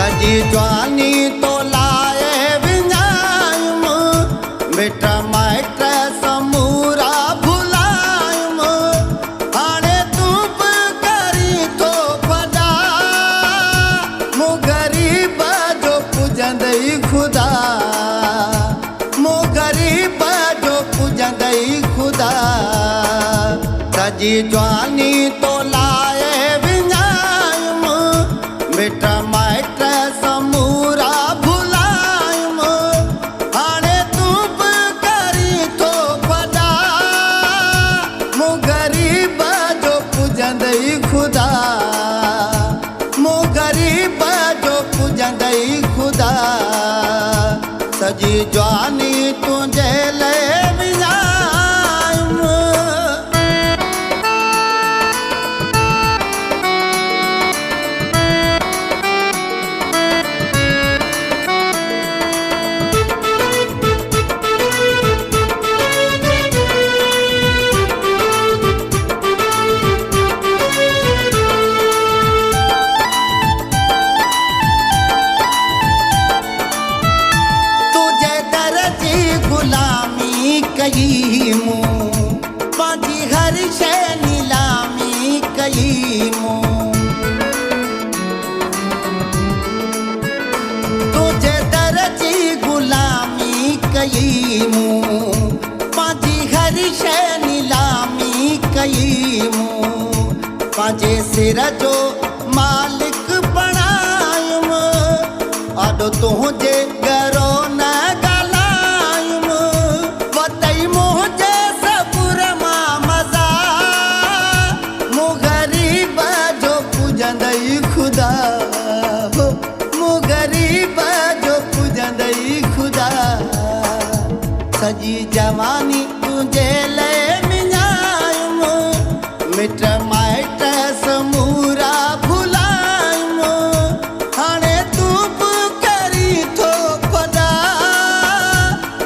सजी जवानी तो लाए विञायुम मिट माइट समूरा भुलायुम हाणे तू बि करी थो पदा मूं ग़रीब जो पुॼंदई ख़ुदा मूं ग़रीब जो पुॼंदई ख़ुदा सजी जवानी तो लाए विञायुम मिट माइट समूरा भुलायुम हाणे तू बि करी थो पदा मूं ग़रीब जो पुॼंदई ख़ुदा मूं ग़रीब जो पुॼंदई ख़ुदा सजी जवानी तुंहिंजे लाइ विञायुम। कई मूं पंहिंजी हर शइ नीलामी कई मूं तुंहिंजे दर जी ग़ुलामी कई मूं पंहिंजी हर शइ नीलामी कई मूं पंहिंजे सिर जो मालिक बणायुम अॾो तुंहिंजे घरो न ख़ुदा मूं ग़रीब जो पुॼंदई ख़ुदा सजी जवानी तुंहिंजे लाइ विञायुम मिट माइट समूरा भुलायुम हाणे तू बि करी थो पदा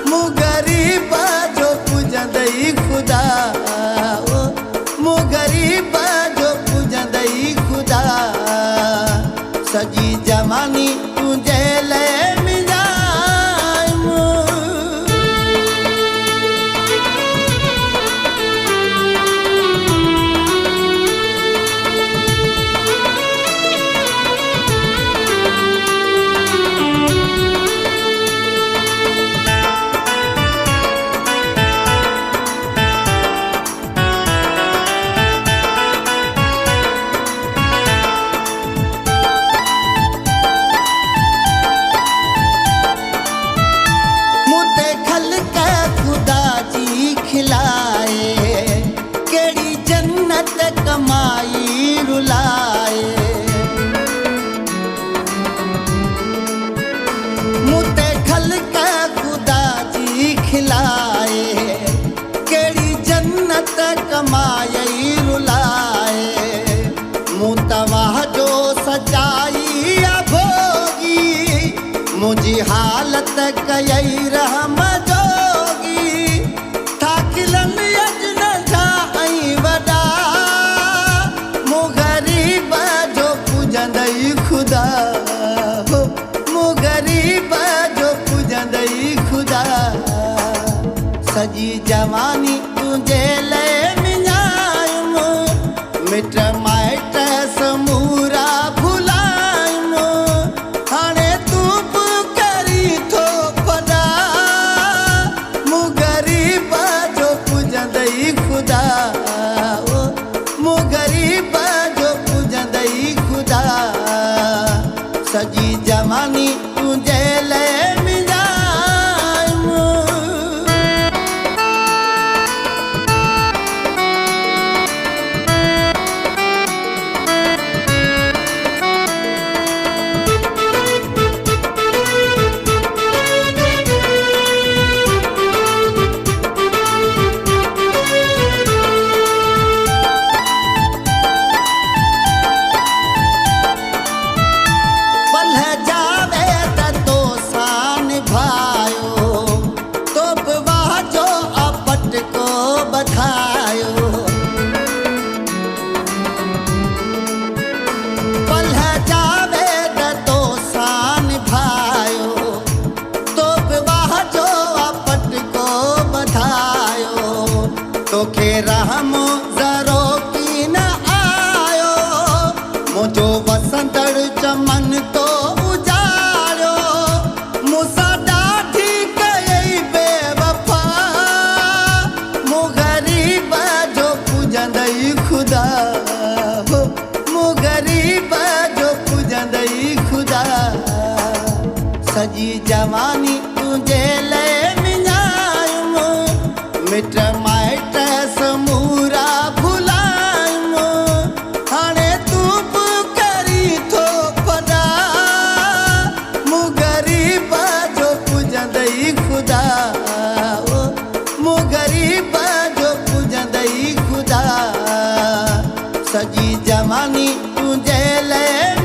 मूं ग़रीब जो पुॼंदई ख़ुदा मूं ग़रीब जो पुॼंदई ख़ुदा सजी जवानी तुंहिंजे लाइ विञायुम। खिलाए केड़ी जन्नत कमाई रुलाए मुते खलक खुदा जी खिलाए केड़ी जन्नत कमाई रुलाए मूं तव्हां जो सजाई भोगी मुंहिंजी हालत कयई रहम जोगी ख़ुदा मूं ग़रीब जो पुॼंदई ख़ुदा सजी जवानी तुंहिंजे लाइ विञायुम मिट माइट समूरा भुलायुम हाणे तू बि करी थो पदा मूं ग़रीब जो पुॼंदई ख़ुदा मूं ग़रीब जो पुॼंदई ख़ुदा सजी जवानी तुंहिंजे लाइ विञायुम। पल जावे त तो सा मुझो वसंतड़ चमन तो उजाड़ो मूंसां ॾाढी कयई बेवफा मूं ग़रीब जो पूजंदई ख़ुदा हो मूं ग़रीब जो पूजंदई ख़ुदा सॼी जवानी तुंहिंजे लाइ विञायुमि मिट माइट समूरा भुलायुमि हाणे तूं बि करी थो पदा मूं ग़रीब जो पूजंदई ख़ुदा मूं ग़रीब जो पूजंदई ख़ुदा सॼी जवानी तुंहिंजे लाइ